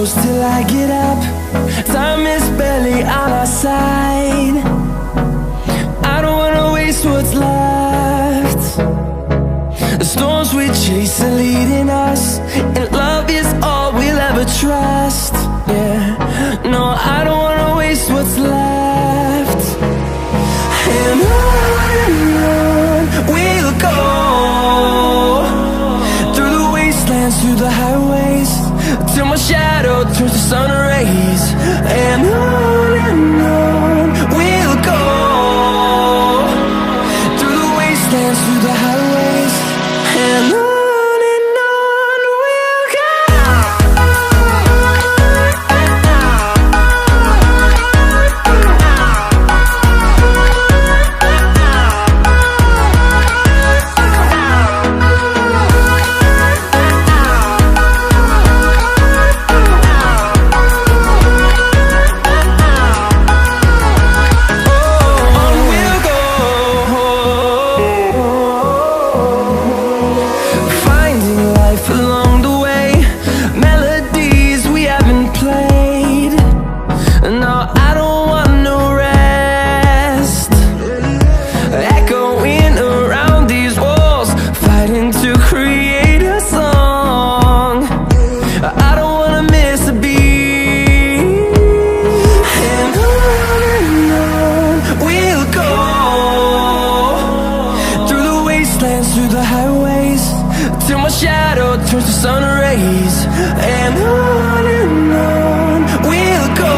close till I get up. Time is barely on our side. I don't wanna waste what's left. The storms we chase are leading us, and love is all we'll ever trust. Yeah, no, I don't wanna waste what's left. And on we'll go, through the wastelands, through the highways, till my shadow turns to sun rays. And on we'll go, through the wastelands, through the highways, and on we'll go. Through the highways, till my shadow turns to sun rays. And on we'll go,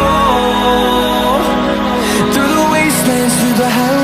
through the wastelands, through the highways.